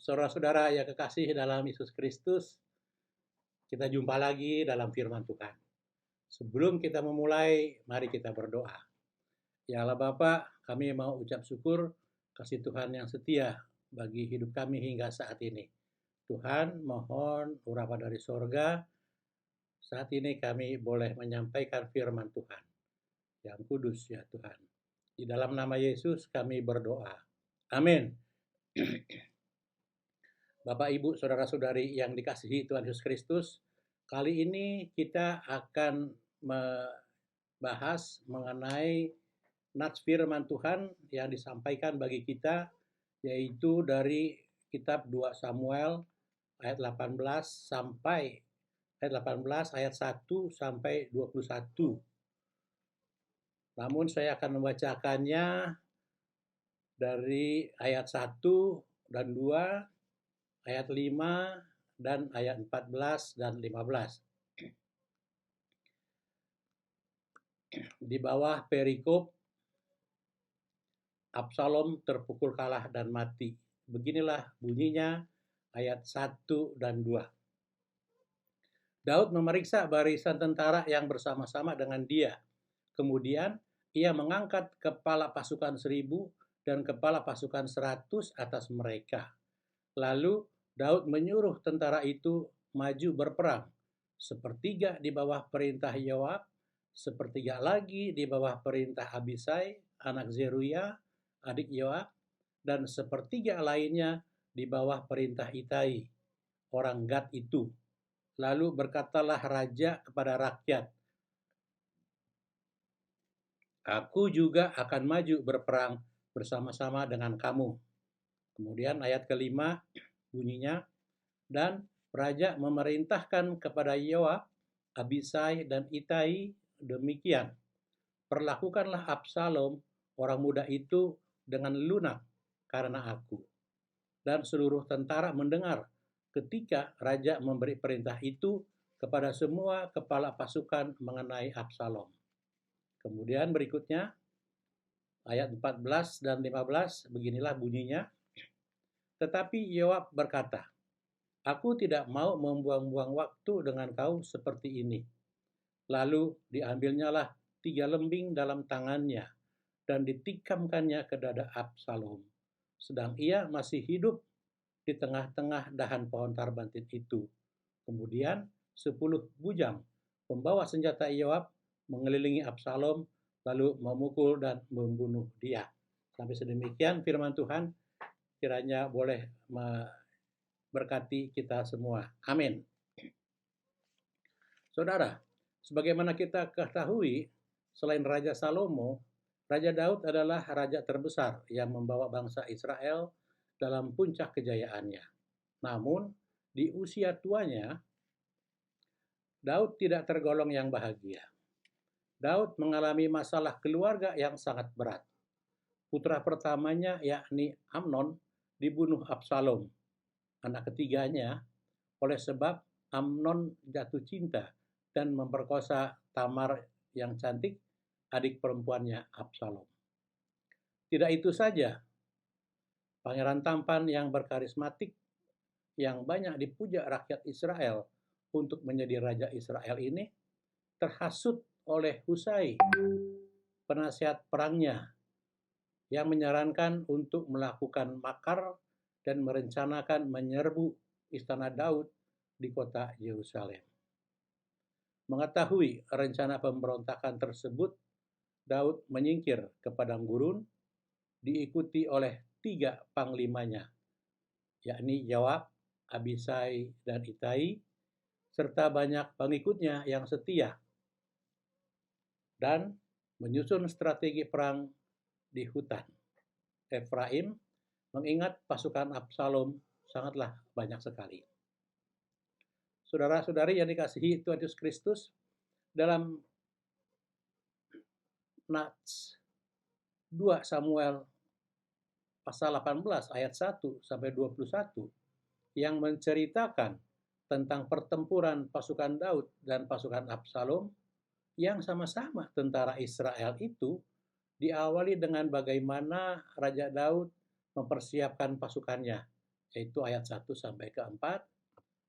Saudara-saudara yang kekasih dalam Yesus Kristus, kita jumpa lagi dalam firman Tuhan. Sebelum kita memulai, mari kita berdoa. Ya Allah Bapa, kami mau ucap syukur kasih Tuhan yang setia bagi hidup kami hingga saat ini. Tuhan, mohon urapan dari sorga, saat ini kami boleh menyampaikan firman Tuhan yang kudus ya Tuhan. Di dalam nama Yesus kami berdoa. Amin. Bapak, Ibu, Saudara-saudari yang dikasihi Tuhan Yesus Kristus, kali ini kita akan membahas mengenai nats firman Tuhan yang disampaikan bagi kita, yaitu dari kitab 2 Samuel ayat 18 sampai ayat 18 ayat 1 sampai 21. Namun saya akan membacakannya dari ayat 1 dan 2, ayat 5 dan ayat 14 dan 15. Di bawah perikop Absalom terpukul kalah dan mati. Beginilah bunyinya ayat 1 dan 2. Daud memeriksa barisan tentara yang bersama-sama dengan dia. Kemudian ia mengangkat kepala pasukan 1000 dan kepala pasukan 100 atas mereka. Lalu Daud menyuruh tentara itu maju berperang. Sepertiga di bawah perintah Yoab, sepertiga lagi di bawah perintah Abisai, anak Zeruya, adik Yoab, dan sepertiga lainnya di bawah perintah Itai, orang Gad itu. Lalu berkatalah raja kepada rakyat, "Aku juga akan maju berperang bersama-sama dengan kamu." Kemudian ayat kelima bunyinya, dan raja memerintahkan kepada Yoab, Abisai, dan Itai demikian, "Perlakukanlah Absalom, orang muda itu, dengan lunak karena aku." Dan seluruh tentara mendengar ketika raja memberi perintah itu kepada semua kepala pasukan mengenai Absalom. Kemudian berikutnya, ayat 14 dan 15, beginilah bunyinya. Tetapi Yoab berkata, "Aku tidak mau membuang-buang waktu dengan kau seperti ini." Lalu diambilnyalah 3 lembing dalam tangannya dan ditikamkannya ke dada Absalom, sedang ia masih hidup di tengah-tengah dahan pohon tarbantit itu. Kemudian 10 bujang pembawa senjata Yoab mengelilingi Absalom, lalu memukul dan membunuh dia. Sampai sedemikian firman Tuhan, kiranya boleh memberkati kita semua. Amin. Saudara, sebagaimana kita ketahui, selain Raja Salomo, Raja Daud adalah raja terbesar yang membawa bangsa Israel dalam puncak kejayaannya. Namun, di usia tuanya, Daud tidak tergolong yang bahagia. Daud mengalami masalah keluarga yang sangat berat. Putra pertamanya, yakni Amnon, dibunuh Absalom, anak ketiganya, oleh sebab Amnon jatuh cinta dan memperkosa Tamar yang cantik, adik perempuannya Absalom. Tidak itu saja, pangeran tampan yang berkarismatik yang banyak dipuja rakyat Israel untuk menjadi raja Israel ini terhasut oleh Husai, penasihat perangnya, yang menyarankan untuk melakukan makar dan merencanakan menyerbu istana Daud di kota Yerusalem. Mengetahui rencana pemberontakan tersebut, Daud menyingkir ke padang gurun, diikuti oleh 3 panglimanya, yakni Yoab, Abisai, dan Itai, serta banyak pengikutnya yang setia, dan menyusun strategi perang di hutan Efraim, mengingat pasukan Absalom sangatlah banyak sekali. Saudara-saudari yang dikasihi Tuhan Yesus Kristus, dalam Nats 2 Samuel pasal 18 ayat 1 sampai 21 yang menceritakan tentang pertempuran pasukan Daud dan pasukan Absalom yang sama-sama tentara Israel itu, diawali dengan bagaimana Raja Daud mempersiapkan pasukannya, yaitu ayat 1 sampai ke 4,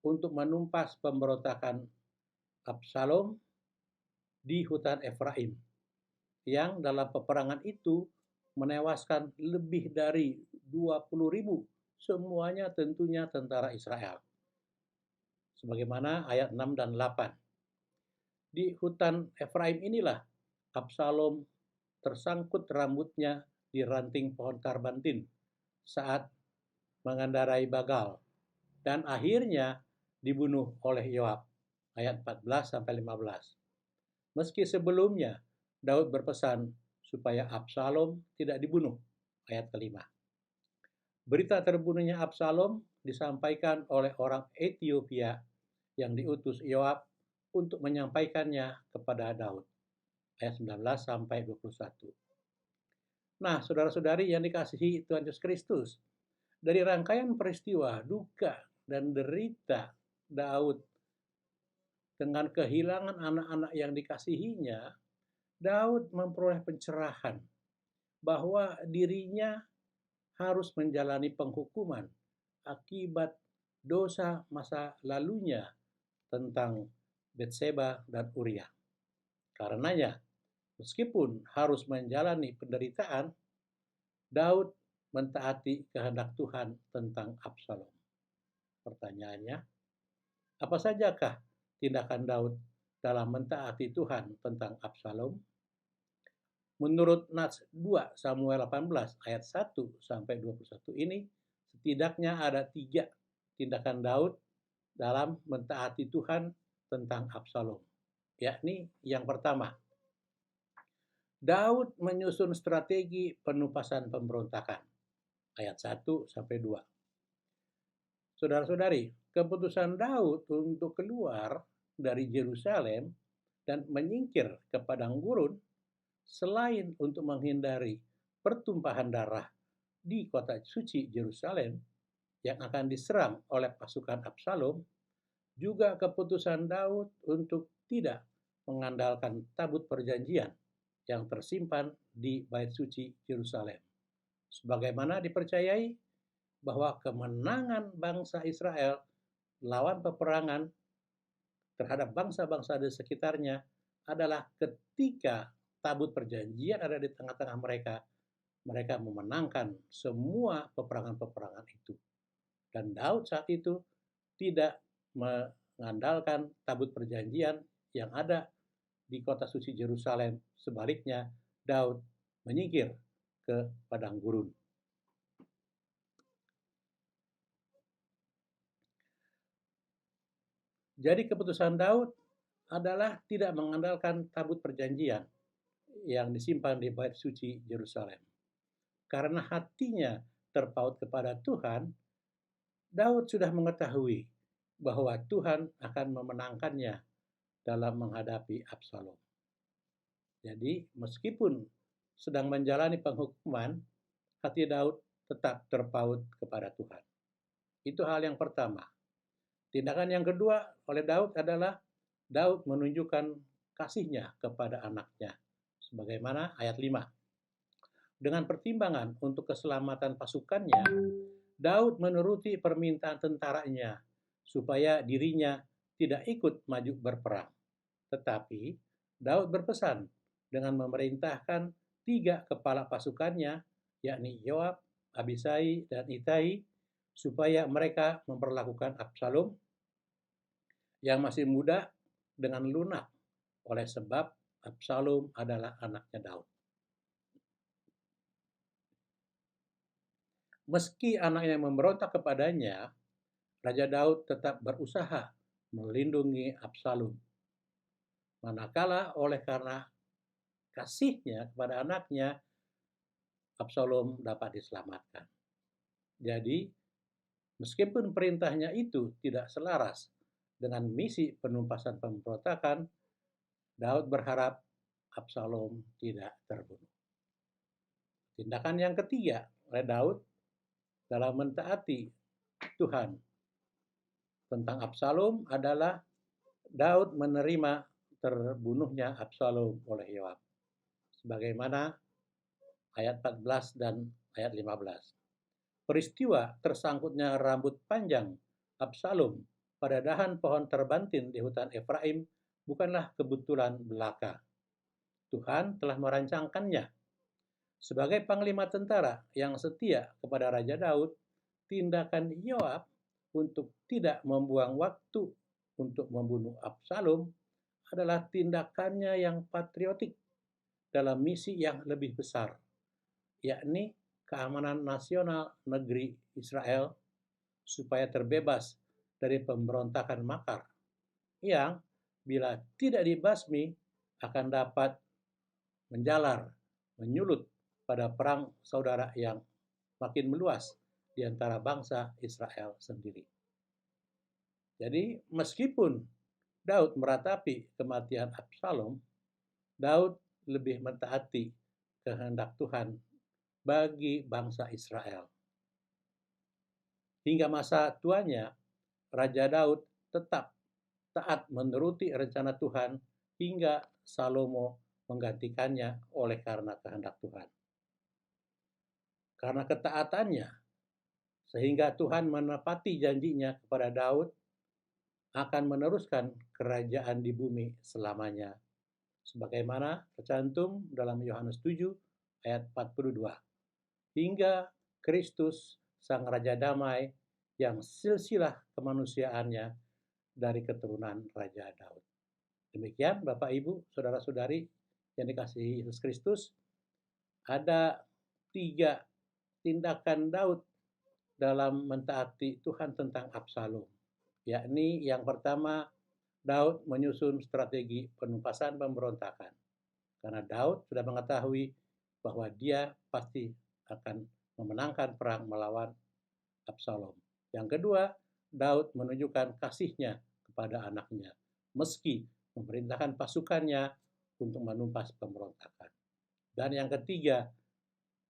untuk menumpas pemberontakan Absalom di hutan Efraim, yang dalam peperangan itu menewaskan lebih dari 20.000, semuanya tentunya tentara Israel. Sebagaimana ayat 6 dan 8. Di hutan Efraim inilah Absalom tersangkut rambutnya di ranting pohon karbantin saat mengendarai bagal, dan akhirnya dibunuh oleh Yoab. Ayat 14 sampai 15. Meski sebelumnya Daud berpesan supaya Absalom tidak dibunuh. Ayat kelima. Berita terbunuhnya Absalom disampaikan oleh orang Ethiopia yang diutus Yoab untuk menyampaikannya kepada Daud. Ayat 19 sampai 21. Nah, saudara-saudari yang dikasihi Tuhan Yesus Kristus, dari rangkaian peristiwa duka dan derita Daud dengan kehilangan anak-anak yang dikasihinya, Daud memperoleh pencerahan bahwa dirinya harus menjalani penghukuman akibat dosa masa lalunya tentang Betseba dan Uria. Karenanya, meskipun harus menjalani penderitaan, Daud mentaati kehendak Tuhan tentang Absalom. Pertanyaannya, apa sajakah tindakan Daud dalam mentaati Tuhan tentang Absalom? Menurut Nats 2 Samuel 18 ayat 1 sampai 21 ini, setidaknya ada 3 tindakan Daud dalam mentaati Tuhan tentang Absalom. Yakni yang pertama, Daud menyusun strategi penumpasan pemberontakan. Ayat 1 sampai 2. Saudara-saudari, keputusan Daud untuk keluar dari Yerusalem dan menyingkir ke padang gurun, selain untuk menghindari pertumpahan darah di kota suci Yerusalem yang akan diserang oleh pasukan Absalom, juga keputusan Daud untuk tidak mengandalkan tabut perjanjian yang tersimpan di bait suci Yerusalem. Sebagaimana dipercayai bahwa kemenangan bangsa Israel lawan peperangan terhadap bangsa-bangsa di sekitarnya adalah ketika tabut perjanjian ada di tengah-tengah mereka, mereka memenangkan semua peperangan-peperangan itu. Dan Daud saat itu tidak mengandalkan tabut perjanjian yang ada di kota suci Yerusalem. Sebaliknya, Daud menyingkir ke padang gurun. Jadi keputusan Daud adalah tidak mengandalkan tabut perjanjian yang disimpan di bait suci Yerusalem. Karena hatinya terpaut kepada Tuhan, Daud sudah mengetahui bahwa Tuhan akan memenangkannya dalam menghadapi Absalom. Jadi meskipun sedang menjalani penghukuman, hati Daud tetap terpaut kepada Tuhan. Itu hal yang pertama. Tindakan yang kedua oleh Daud adalah Daud menunjukkan kasihnya kepada anaknya. Sebagaimana ayat 5. Dengan pertimbangan untuk keselamatan pasukannya, Daud menuruti permintaan tentaranya supaya dirinya tidak ikut maju berperang. Tetapi Daud berpesan dengan memerintahkan 3 kepala pasukannya, yakni Yoab, Abisai, dan Itai, supaya mereka memperlakukan Absalom yang masih muda dengan lunak, oleh sebab Absalom adalah anaknya Daud. Meski anaknya memberontak kepadanya, Raja Daud tetap berusaha melindungi Absalom. Manakala oleh karena kasihnya kepada anaknya, Absalom dapat diselamatkan. Jadi, meskipun perintahnya itu tidak selaras dengan misi penumpasan pemberontakan, Daud berharap Absalom tidak terbunuh. Tindakan yang ketiga oleh Daud dalam mentaati Tuhan tentang Absalom adalah Daud menerima terbunuhnya Absalom oleh Yoab. Sebagaimana ayat 14 dan ayat 15. Peristiwa tersangkutnya rambut panjang Absalom pada dahan pohon terbantin di hutan Efraim bukanlah kebetulan belaka. Tuhan telah merancangkannya. Sebagai panglima tentara yang setia kepada Raja Daud, tindakan Yoab untuk tidak membuang waktu untuk membunuh Absalom adalah tindakannya yang patriotik dalam misi yang lebih besar, yakni keamanan nasional negeri Israel supaya terbebas dari pemberontakan makar yang bila tidak dibasmi akan dapat menjalar, menyulut pada perang saudara yang makin meluas di antara bangsa Israel sendiri. Jadi meskipun Daud meratapi kematian Absalom, Daud lebih mentaati kehendak Tuhan bagi bangsa Israel. Hingga masa tuanya, Raja Daud tetap taat menuruti rencana Tuhan hingga Salomo menggantikannya oleh karena kehendak Tuhan. Karena ketaatannya, sehingga Tuhan menepati janjinya kepada Daud akan meneruskan kerajaan di bumi selamanya. Sebagaimana tercantum dalam Yohanes 7 ayat 42. Hingga Kristus Sang Raja Damai yang silsilah kemanusiaannya dari keturunan Raja Daud. Demikian Bapak Ibu, Saudara-saudari yang dikasihi Yesus Kristus, ada 3 tindakan Daud dalam mentaati Tuhan tentang Absalom. Yakni yang pertama, Daud menyusun strategi penumpasan pemberontakan. Karena Daud sudah mengetahui bahwa dia pasti akan memenangkan perang melawan Absalom. Yang kedua, Daud menunjukkan kasihnya kepada anaknya, meski memerintahkan pasukannya untuk menumpas pemberontakan. Dan yang ketiga,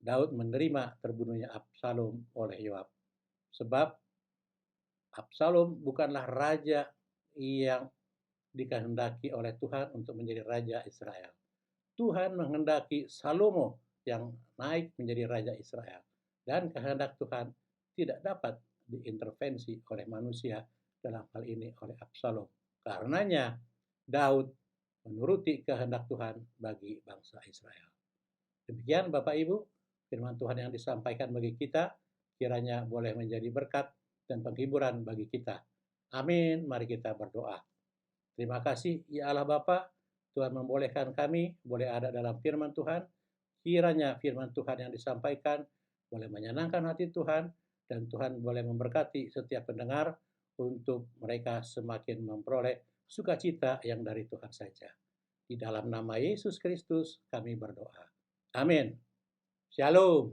Daud menerima terbunuhnya Absalom oleh Yoab. Sebab Absalom bukanlah raja yang dikehendaki oleh Tuhan untuk menjadi raja Israel. Tuhan menghendaki Salomo yang naik menjadi raja Israel. Dan kehendak Tuhan tidak dapat diintervensi oleh manusia, dalam hal ini oleh Absalom. Karenanya Daud menuruti kehendak Tuhan bagi bangsa Israel. Demikian Bapak Ibu, firman Tuhan yang disampaikan bagi kita, kiranya boleh menjadi berkat dan penghiburan bagi kita. Amin. Mari kita berdoa. Terima kasih ya Allah Bapa, Tuhan membolehkan kami boleh ada dalam firman Tuhan. Kiranya firman Tuhan yang disampaikan boleh menyenangkan hati Tuhan, dan Tuhan boleh memberkati setiap pendengar untuk mereka semakin memperoleh sukacita yang dari Tuhan saja. Di dalam nama Yesus Kristus kami berdoa. Amin. Shalom.